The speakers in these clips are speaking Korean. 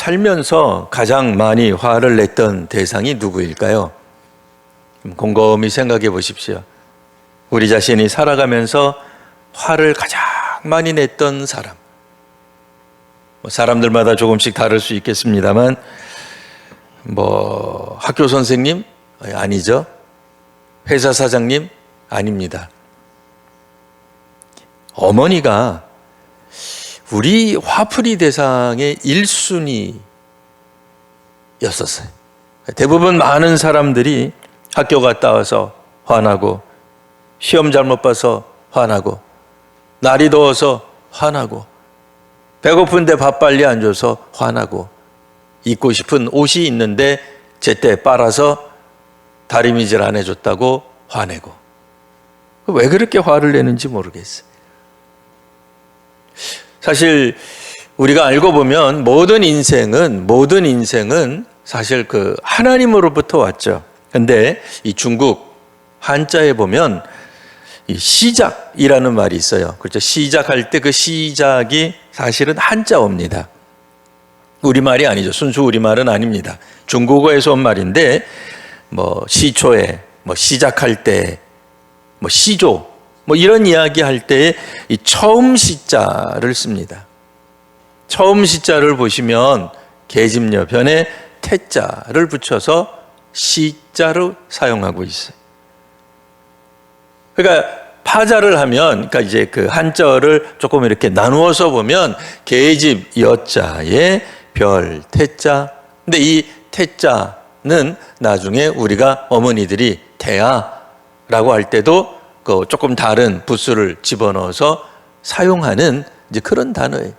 살면서 가장 많이 화를 냈던 대상이 누구일까요? 곰곰이 생각해 보십시오. 우리 자신이 살아가면서 화를 가장 많이 냈던 사람. 사람들마다 조금씩 다를 수 있겠습니다만, 학교 선생님? 아니죠. 회사 사장님? 아닙니다. 어머니가 우리 화풀이 대상의 1순위였었어요. 대부분 많은 사람들이 학교 갔다 와서 화나고, 시험 잘못 봐서 화나고, 날이 더워서 화나고, 배고픈데 밥 빨리 안 줘서 화나고, 입고 싶은 옷이 있는데 제때 빨아서 다리미질 안 해줬다고 화내고. 왜 그렇게 화를 내는지 모르겠어요. 사실 우리가 알고 보면 모든 인생은 사실 그 하나님으로부터 왔죠. 근데 이 중국 한자에 보면 이 시작이라는 말이 있어요. 그렇죠? 시작할 때 그 시작이 사실은 한자어입니다. 우리말이 아니죠. 순수 우리말은 아닙니다. 중국어에서 온 말인데 시초에 시작할 때 시조 이런 이야기 할 때 이 처음 시자를 씁니다. 처음 시자를 보시면 계집여편에 태자를 붙여서 시자로 사용하고 있어요. 그러니까 파자를 하면, 그러니까 이제 그 한자어를 조금 이렇게 나누어서 보면 계집 여자에 별 태자. 근데 이 태자는 나중에 우리가 어머니들이 태아라고 할 때도 그 조금 다른 부수를 집어넣어서 사용하는 이제 그런 단어예요.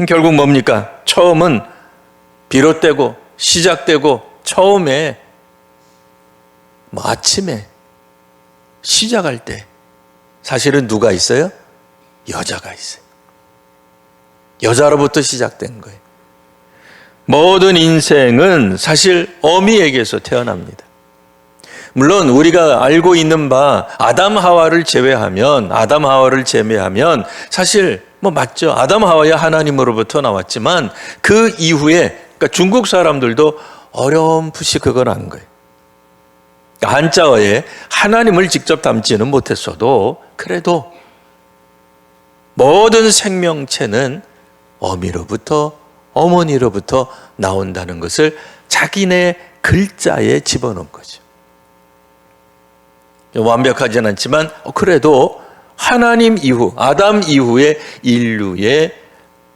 결국 뭡니까? 처음은 비롯되고 시작되고 처음에 아침에 시작할 때 사실은 누가 있어요? 여자가 있어요. 여자로부터 시작된 거예요. 모든 인생은 사실 어미에게서 태어납니다. 물론 우리가 알고 있는 바 아담 하와를 제외하면 사실 맞죠. 아담 하와야 하나님으로부터 나왔지만 그 이후에 그러니까 중국 사람들도 어렴풋이 그걸 한 거예요. 한자어에 하나님을 직접 담지는 못했어도 그래도 모든 생명체는 어머니로부터 나온다는 것을 자기네 글자에 집어넣은 거죠. 완벽하진 않지만 그래도 하나님 이후, 아담 이후의 인류의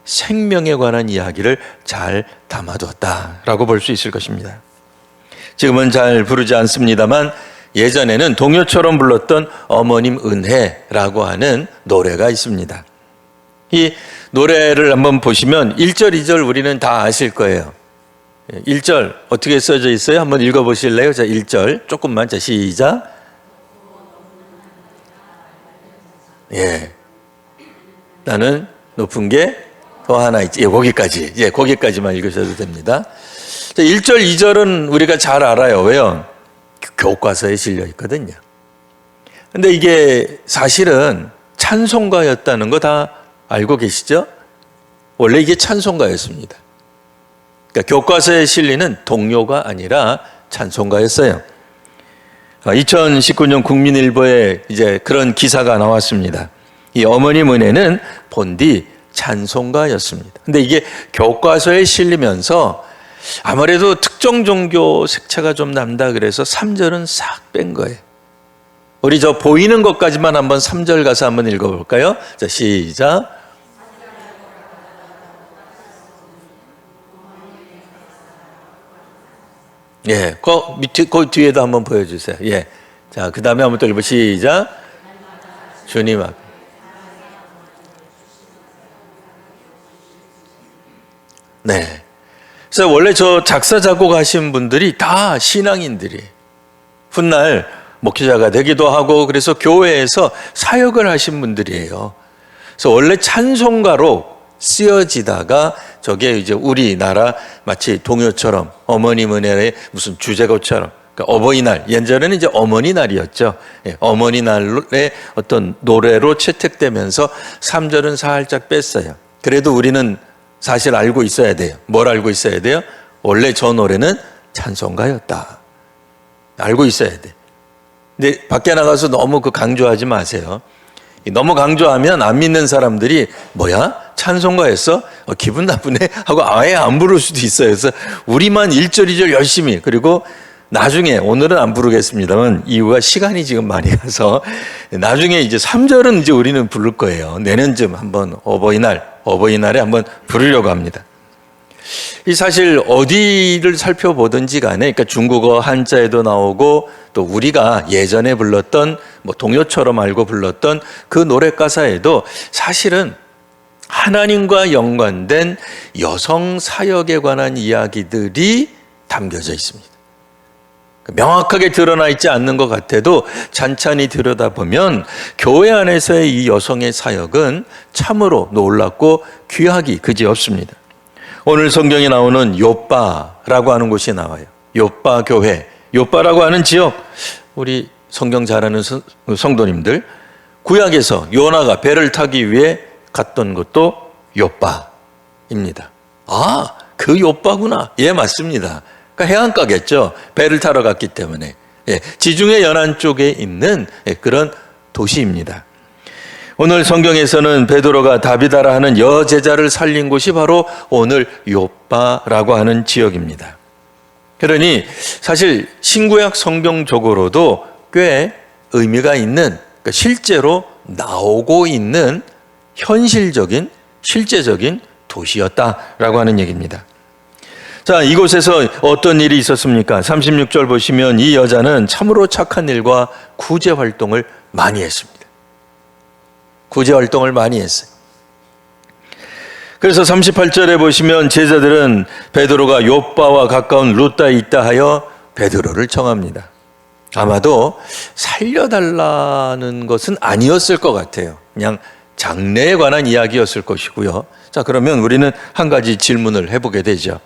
생명에 관한 이야기를 잘 담아두었다라고 볼 수 있을 것입니다. 지금은 잘 부르지 않습니다만 예전에는 동요처럼 불렀던 어머님 은혜라고 하는 노래가 있습니다. 이 노래를 한번 보시면 1절, 2절 우리는 다 아실 거예요. 1절 어떻게 써져 있어요? 한번 읽어보실래요? 자, 1절 조금만. 자, 시작. 나는 높은 게 더 하나 있지. 거기까지만 읽으셔도 됩니다. 자, 1절, 2절은 우리가 잘 알아요. 왜요? 교과서에 실려 있거든요. 근데 이게 사실은 찬송가였다는 거 다 알고 계시죠? 원래 이게 찬송가였습니다. 그러니까 교과서에 실리는 동요가 아니라 찬송가였어요. 2019년 국민일보에 이제 그런 기사가 나왔습니다. 이 어머님 은혜는 본디 찬송가였습니다. 근데 이게 교과서에 실리면서 아무래도 특정 종교 색채가 좀 난다 그래서 3절은 싹 뺀 거예요. 우리 저 보이는 것까지만 한번 3절 가서 한번 읽어볼까요? 자, 시작. 그 뒤에도 한번 보여주세요. 자, 그 다음에 한번 또 읽어. 시작. 주님 앞에. 그래서 원래 저 작사, 작곡하신 분들이 다 신앙인들이에요. 훗날 목회자가 되기도 하고 그래서 교회에서 사역을 하신 분들이에요. 그래서 원래 찬송가로 쓰여지다가 저게 이제 우리나라 마치 동요처럼 어머님 은혜의 무슨 주제곡처럼 그러니까 어버이날, 예전에는 이제 어머니날이었죠. 어머니날의 어떤 노래로 채택되면서 3절은 살짝 뺐어요. 그래도 우리는 사실 알고 있어야 돼요. 뭘 알고 있어야 돼요? 원래 저 노래는 찬송가였다. 알고 있어야 돼. 근데 밖에 나가서 너무 강조하지 마세요. 너무 강조하면 안 믿는 사람들이 뭐야? 찬송가였어? 기분 나쁘네? 하고 아예 안 부를 수도 있어요. 그래서 우리만 1절, 2절 열심히, 그리고 나중에, 오늘은 안 부르겠습니다만 이유가 시간이 지금 많이 가서 나중에 이제 3절은 이제 우리는 부를 거예요. 내년쯤 한번 어버이날에 한번 부르려고 합니다. 이 사실 어디를 살펴보든지 간에, 그러니까 중국어 한자에도 나오고 또 우리가 예전에 불렀던 뭐 동요처럼 알고 불렀던 그 노래 가사에도 사실은 하나님과 연관된 여성 사역에 관한 이야기들이 담겨져 있습니다. 명확하게 드러나 있지 않는 것 같아도 찬찬히 들여다보면 교회 안에서의 이 여성의 사역은 참으로 놀랍고 귀하기 그지없습니다. 오늘 성경에 나오는 요빠라고 하는 곳이 나와요. 요빠 교회, 요빠라고 하는 지역, 우리 성경 잘 아는 성도님들, 구약에서 요나가 배를 타기 위해 갔던 곳도 요빠입니다. 아, 그 요빠구나. 예, 맞습니다. 그러니까 해안가겠죠. 배를 타러 갔기 때문에. 예, 지중해 연안 쪽에 있는 그런 도시입니다. 오늘 성경에서는 베드로가 다비다라 하는 여제자를 살린 곳이 바로 오늘 요빠라고 하는 지역입니다. 그러니 사실 신구약 성경적으로도 꽤 의미가 있는, 그러니까 실제로 나오고 있는 현실적인, 실제적인 도시였다라고 하는 얘기입니다. 자, 이곳에서 어떤 일이 있었습니까? 36절 보시면 이 여자는 참으로 착한 일과 구제 활동을 많이 했습니다. 구제 활동을 많이 했어요. 그래서 38절에 보시면 제자들은 베드로가 요빠와 가까운 루다에 있다 하여 베드로를 청합니다. 아마도 살려달라는 것은 아니었을 것 같아요. 그냥 장래에 관한 이야기였을 것이고요. 자, 그러면 우리는 한 가지 질문을 해보게 되죠.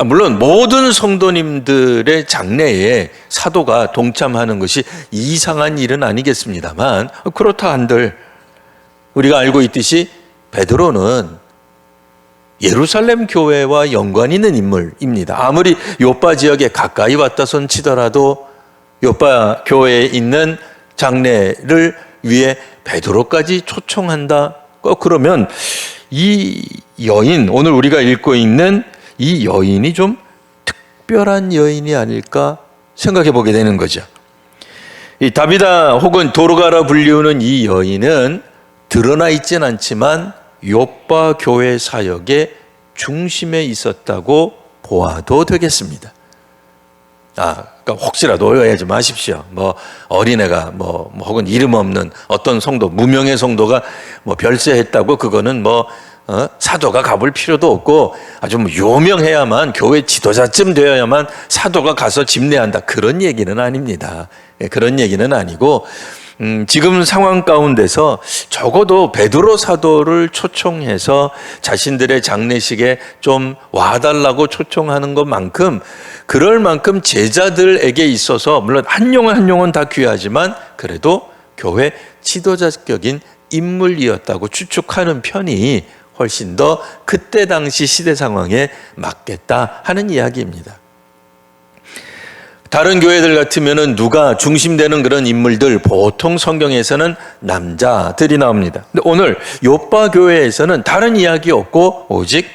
물론 모든 성도님들의 장래에 사도가 동참하는 것이 이상한 일은 아니겠습니다만, 그렇다 한들 우리가 알고 있듯이 베드로는 예루살렘 교회와 연관이 있는 인물입니다. 아무리 요빠 지역에 가까이 왔다 손 치더라도 요빠 교회에 있는 장례를 위해 베드로까지 초청한다? 그러면 이 여인, 오늘 우리가 읽고 있는 이 여인이 좀 특별한 여인이 아닐까 생각해 보게 되는 거죠. 이 다비다 혹은 도르가라 불리우는 이 여인은 드러나 있진 않지만 요빠 교회 사역의 중심에 있었다고 보아도 되겠습니다. 그러니까 혹시라도 오해하지 마십시오. 뭐 어린애가 뭐 혹은 이름 없는 어떤 성도, 무명의 성도가 뭐 별세했다고 그거는 사도가 가볼 필요도 없고 아주 유명해야만, 교회 지도자쯤 되어야만 사도가 가서 집례한다, 그런 얘기는 아닙니다. 그런 얘기는 아니고 지금 상황 가운데서 적어도 베드로 사도를 초청해서 자신들의 장례식에 좀 와달라고 초청하는 것만큼, 그럴 만큼 제자들에게 있어서 물론 한 영혼 다 귀하지만 그래도 교회 지도자격인 인물이었다고 추측하는 편이 훨씬 더 그때 당시 시대 상황에 맞겠다 하는 이야기입니다. 다른 교회들 같으면은 누가 중심되는 그런 인물들, 보통 성경에서는 남자들이 나옵니다. 근데 오늘 요빠 교회에서는 다른 이야기 없고 오직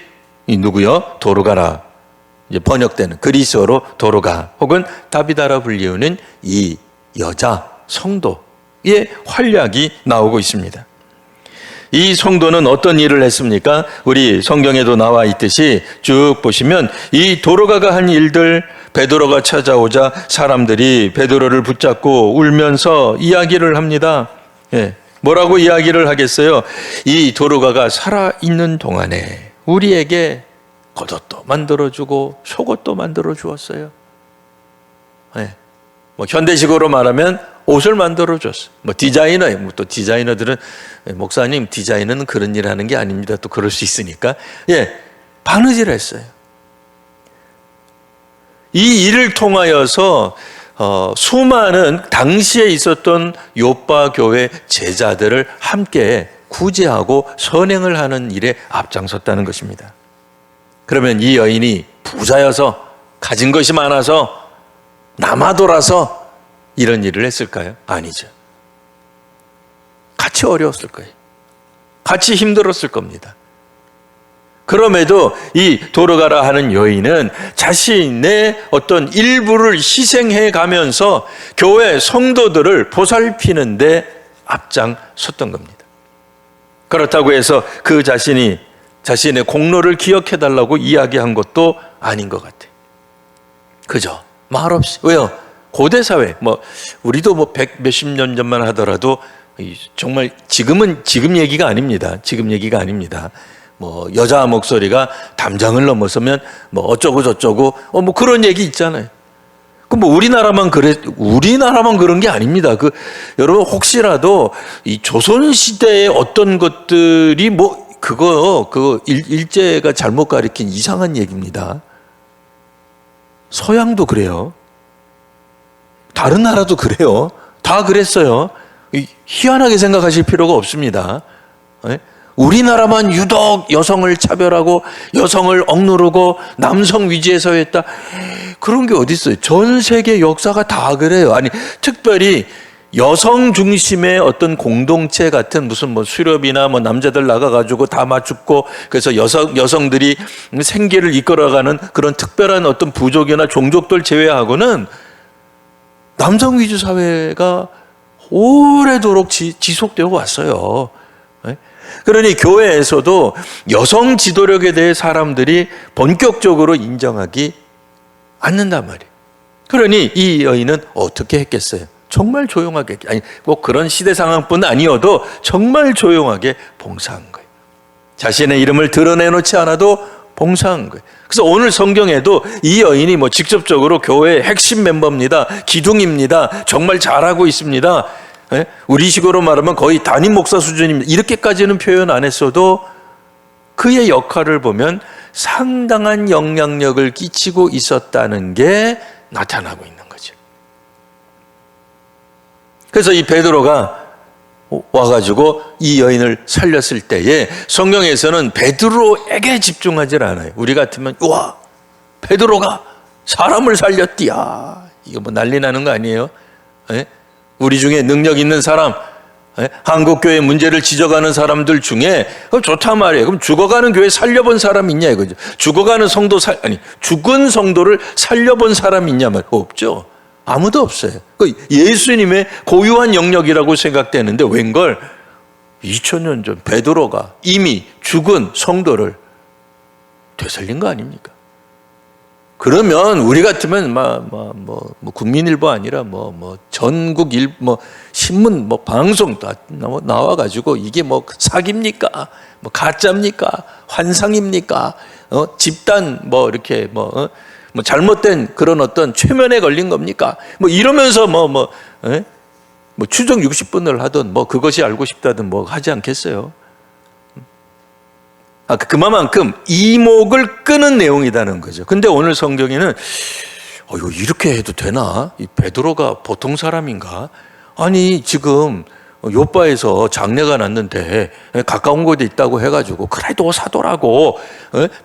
누구요? 도르가라, 이제 번역되는 그리스어로 도르가 혹은 다비다라 불리우는 이 여자 성도의 활약이 나오고 있습니다. 이 성도는 어떤 일을 했습니까? 우리 성경에도 나와 있듯이 쭉 보시면 이 도르가가 한 일들, 베드로가 찾아오자 사람들이 베드로를 붙잡고 울면서 이야기를 합니다. 뭐라고 이야기를 하겠어요? 이 도르가가 살아있는 동안에 우리에게 겉옷도 만들어주고 속옷도 만들어 주었어요. 현대식으로 말하면 옷을 만들어 줬어요. 디자이너, 또 디자이너들은 목사님 디자이너는 그런 일 하는 게 아닙니다. 또 그럴 수 있으니까 바느질 했어요. 이 일을 통하여서 수많은 당시에 있었던 요빠 교회 제자들을 함께 구제하고 선행을 하는 일에 앞장섰다는 것입니다. 그러면 이 여인이 부자여서 가진 것이 많아서 남아돌아서 이런 일을 했을까요? 아니죠. 같이 어려웠을 거예요. 같이 힘들었을 겁니다. 그럼에도 이 돌아가라 하는 여인은 자신의 어떤 일부를 희생해 가면서 교회 성도들을 보살피는데 앞장섰던 겁니다. 그렇다고 해서 그 자신이 자신의 공로를 기억해 달라고 이야기한 것도 아닌 것 같아요. 그죠? 말없이. 왜요? 고대 사회, 우리도 몇십 년 전만 하더라도 정말 지금 얘기가 아닙니다. 지금 얘기가 아닙니다. 여자 목소리가 담장을 넘어서면 어쩌고 저쩌고 그런 얘기 있잖아요. 우리나라만 그런 게 아닙니다. 여러분 혹시라도 이 조선 시대의 어떤 것들이 일제가 잘못 가리킨 이상한 얘기입니다. 서양도 그래요. 다른 나라도 그래요. 다 그랬어요. 희한하게 생각하실 필요가 없습니다. 우리나라만 유독 여성을 차별하고 여성을 억누르고 남성 위주에서 했다. 그런 게 어디 있어요? 전 세계 역사가 다 그래요. 아니, 특별히 여성 중심의 어떤 공동체 같은 무슨 수렵이나 남자들 나가가지고 다 맞춥고 그래서 여성들이 생계를 이끌어가는 그런 특별한 어떤 부족이나 종족들 제외하고는 남성 위주 사회가 오래도록 지속되어 왔어요. 그러니 교회에서도 여성 지도력에 대해 사람들이 본격적으로 인정하기 않는단 말이에요. 그러니 이 여인은 어떻게 했겠어요? 정말 조용하게, 꼭 그런 시대 상황뿐 아니어도 정말 조용하게 봉사한 거예요. 자신의 이름을 드러내놓지 않아도 봉사한 거예요. 그래서 오늘 성경에도 이 여인이 직접적으로 교회의 핵심 멤버입니다. 기둥입니다. 정말 잘하고 있습니다. 우리식으로 말하면 거의 담임 목사 수준입니다. 이렇게까지는 표현 안 했어도 그의 역할을 보면 상당한 영향력을 끼치고 있었다는 게 나타나고 있는 거죠. 그래서 이 베드로가 와가지고 이 여인을 살렸을 때에 성경에서는 베드로에게 집중하지 않아요. 우리 같으면 와, 베드로가 사람을 살렸디야. 이거 난리 나는 거 아니에요? 우리 중에 능력 있는 사람, 한국교회 문제를 지적하는 사람들 중에 좋단 말이에요. 그럼 죽어가는 교회 살려본 사람 있냐 이거죠. 죽은 성도를 살려본 사람 있냐 말 없죠. 아무도 없어요. 예수님의 고유한 영역이라고 생각되는데 웬걸 2000년 전 베드로가 이미 죽은 성도를 되살린 거 아닙니까? 그러면 우리 같으면 국민일보 아니라 전국 신문 신문 다 나와가지고 이게 사기입니까? 가짜입니까? 환상입니까? 집단 이렇게 잘못된 그런 어떤 최면에 걸린 겁니까? 이러면서 추정 60분을 하든 그것이 알고 싶다든 하지 않겠어요? 그만큼 이목을 끄는 내용이라는 거죠. 근데 오늘 성경에는 이렇게 해도 되나? 이 베드로가 보통 사람인가? 아니 지금 요바에서 장례가 났는데 가까운 곳에 있다고 해가지고 그래도 사도라고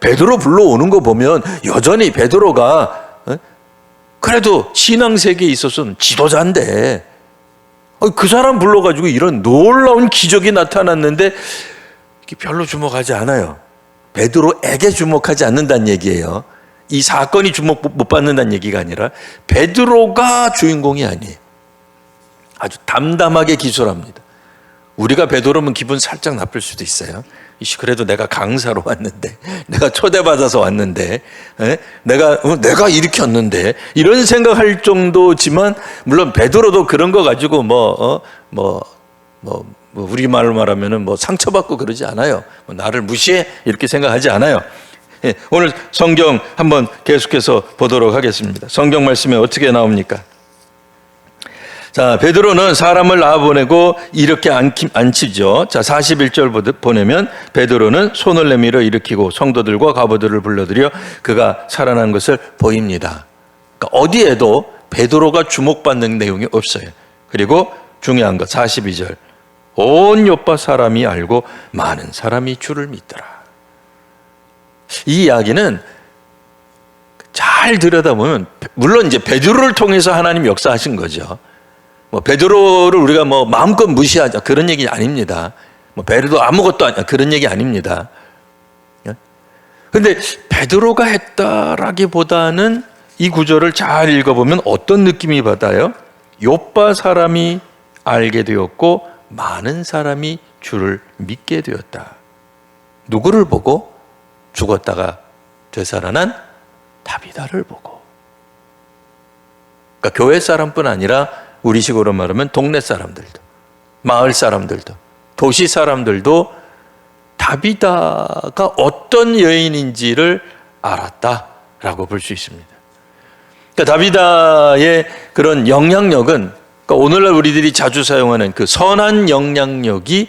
베드로 불러오는 거 보면 여전히 베드로가 그래도 신앙세계에 있어서는 지도자인데 그 사람 불러가지고 이런 놀라운 기적이 나타났는데 별로 주목하지 않아요. 베드로에게 주목하지 않는다는 얘기예요. 이 사건이 주목 못 받는다는 얘기가 아니라 베드로가 주인공이 아니에요. 아주 담담하게 기술합니다. 우리가 베드로면 기분 살짝 나쁠 수도 있어요. 그래도 내가 강사로 왔는데, 내가 초대받아서 왔는데, 내가 일으켰는데, 이런 생각할 정도지만, 물론 베드로도 그런 거 가지고 우리말로 말하면은 상처받고 그러지 않아요. 나를 무시해? 이렇게 생각하지 않아요. 오늘 성경 한번 계속해서 보도록 하겠습니다. 성경 말씀에 어떻게 나옵니까? 자, 베드로는 사람을 낳아보내고 이렇게 앉히죠. 자, 41절 보내면 베드로는 손을 내밀어 일으키고 성도들과 과부들을 불러들여 그가 살아난 것을 보입니다. 그러니까 어디에도 베드로가 주목받는 내용이 없어요. 그리고 중요한 것 42절 온 요파 사람이 알고 많은 사람이 주를 믿더라. 이 이야기는 잘 들여다보면 물론 이제 베드로를 통해서 하나님 역사하신 거죠. 뭐 베드로를 우리가 뭐 마음껏 무시하자 그런 얘기 아닙니다. 뭐 베드로 아무것도 아니야 그런 얘기 아닙니다. 근데 베드로가 했다라기보다는 이 구절을 잘 읽어보면 어떤 느낌이 받아요? 요빠 사람이 알게 되었고 많은 사람이 주를 믿게 되었다. 누구를 보고? 죽었다가 되살아난 다비다를 보고. 그러니까 교회 사람뿐 아니라 우리식으로 말하면 동네 사람들도, 마을 사람들도, 도시 사람들도 다비다가 어떤 여인인지를 알았다라고 볼 수 있습니다. 그러니까 다비다의 그런 영향력은, 그러니까 오늘날 우리들이 자주 사용하는 그 선한 영향력이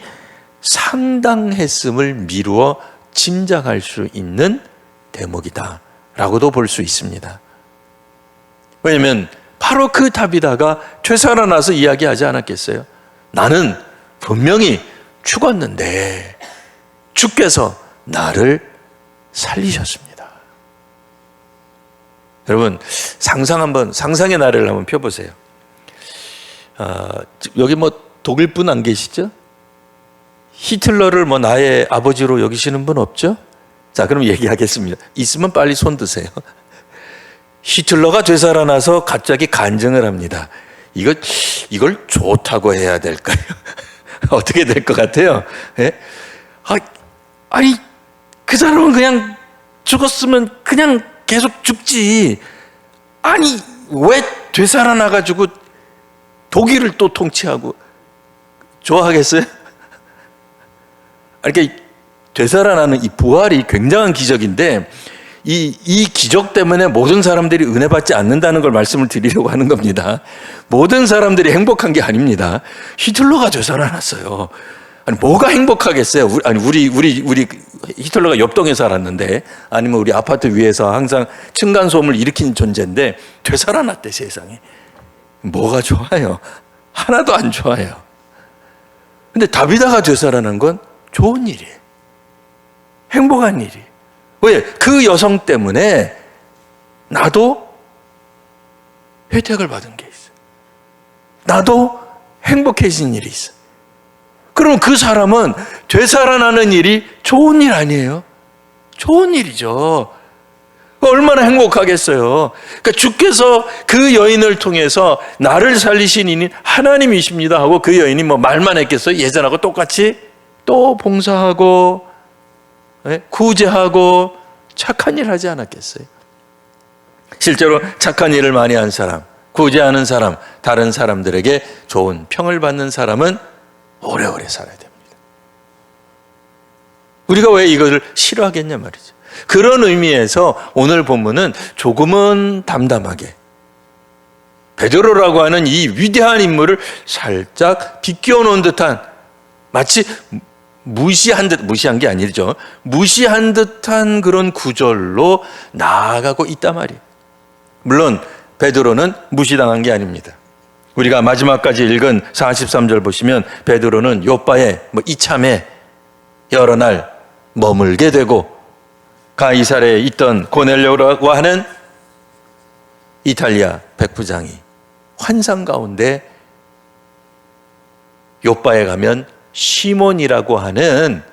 상당했음을 미루어 짐작할 수 있는 대목이다라고도 볼 수 있습니다. 왜냐하면 바로 그 다비다가 되살아나서 이야기하지 않았겠어요? 나는 분명히 죽었는데 주께서 나를 살리셨습니다. 여러분 상상의 나래를 한번 펴보세요. 여기 뭐 독일 분 안 계시죠? 히틀러를 뭐 나의 아버지로 여기시는 분 없죠? 자, 그럼 얘기하겠습니다. 있으면 빨리 손 드세요. 히틀러가 되살아나서 갑자기 간증을 합니다. 이걸 좋다고 해야 될까요? 어떻게 될 것 같아요? 예? 아니, 그 사람은 그냥 죽었으면 그냥 계속 죽지. 아니, 왜 되살아나가지고 독일을 또 통치하고 좋아하겠어요? 이렇게 되살아나는 이 부활이 굉장한 기적인데 이 기적 때문에 모든 사람들이 은혜 받지 않는다는 걸 말씀을 드리려고 하는 겁니다. 모든 사람들이 행복한 게 아닙니다. 히틀러가 되살아났어요. 아니 뭐가 행복하겠어요? 우리 히틀러가 옆동에 살았는데, 아니면 우리 아파트 위에서 항상 층간 소음을 일으킨 존재인데 되살아났대. 세상에 뭐가 좋아요? 하나도 안 좋아요. 근데 다비다가 되살아난 건 좋은 일이에요. 행복한 일이에요. 왜? 그 여성 때문에 나도 혜택을 받은 게 있어요. 나도 행복해진 일이 있어요. 그럼 그 사람은 되살아나는 일이 좋은 일 아니에요? 좋은 일이죠. 얼마나 행복하겠어요. 그러니까 주께서 그 여인을 통해서 나를 살리신 이는 하나님이십니다 하고 그 여인이 뭐 말만 했겠어요? 예전하고 똑같이 또 봉사하고 구제하고 착한 일 하지 않았겠어요? 실제로 착한 일을 많이 한 사람, 구제하는 사람, 다른 사람들에게 좋은 평을 받는 사람은 오래오래 살아야 됩니다. 우리가 왜 이것을 싫어하겠냐 말이죠. 그런 의미에서 오늘 본문은 조금은 담담하게 베드로라고 하는 이 위대한 인물을 살짝 비껴 놓은 듯한, 마치 무시한 게 아니죠. 무시한 듯한 그런 구절로 나아가고 있단 말이에요. 물론 베드로는 무시당한 게 아닙니다. 우리가 마지막까지 읽은 43절 보시면 베드로는 요빠에 이참에 여러 날 머물게 되고, 가이사랴에 있던 고넬료라고 하는 이탈리아 백부장이 환상 가운데 요빠에 가면 시몬이라고 하는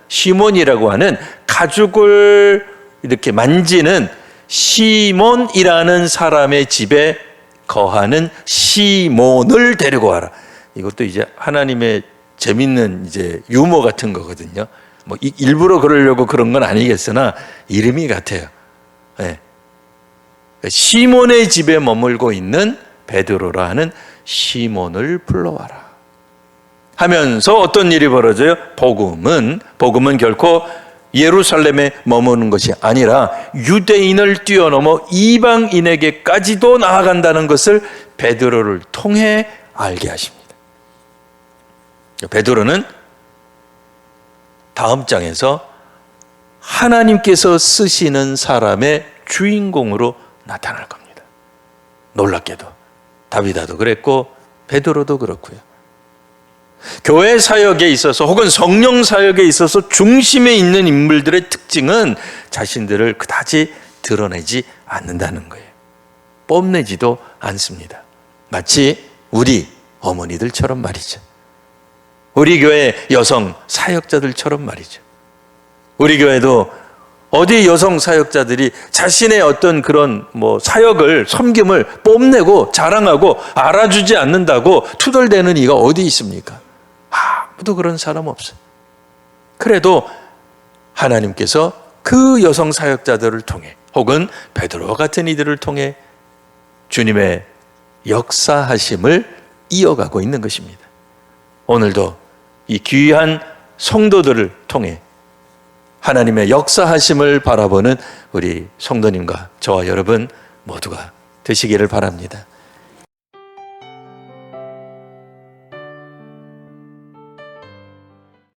가죽을 이렇게 만지는 시몬이라는 사람의 집에 거하는 시몬을 데리고 와라. 이것도 이제 하나님의 재밌는 이제 유머 같은 거거든요. 뭐 일부러 그러려고 그런 건 아니겠으나 이름이 같아요. 네. 시몬의 집에 머물고 있는 베드로라 하는 시몬을 불러와라 하면서 어떤 일이 벌어져요? 복음은 결코 예루살렘에 머무는 것이 아니라 유대인을 뛰어넘어 이방인에게까지도 나아간다는 것을 베드로를 통해 알게 하십니다. 베드로는 다음 장에서 하나님께서 쓰시는 사람의 주인공으로 나타날 겁니다. 놀랍게도 다비다도 그랬고 베드로도 그렇고요. 교회 사역에 있어서 혹은 성령 사역에 있어서 중심에 있는 인물들의 특징은 자신들을 그다지 드러내지 않는다는 거예요. 뽐내지도 않습니다. 마치 우리 어머니들처럼 말이죠. 우리 교회 여성 사역자들처럼 말이죠. 우리 교회도 어디 여성 사역자들이 자신의 어떤 그런 사역을, 섬김을 뽐내고 자랑하고 알아주지 않는다고 투덜대는 이가 어디 있습니까? 아무도 그런 사람 없어요. 그래도 하나님께서 그 여성 사역자들을 통해 혹은 베드로와 같은 이들을 통해 주님의 역사하심을 이어가고 있는 것입니다. 오늘도 이 귀한 성도들을 통해 하나님의 역사하심을 바라보는 우리 성도님과 저와 여러분 모두가 되시기를 바랍니다.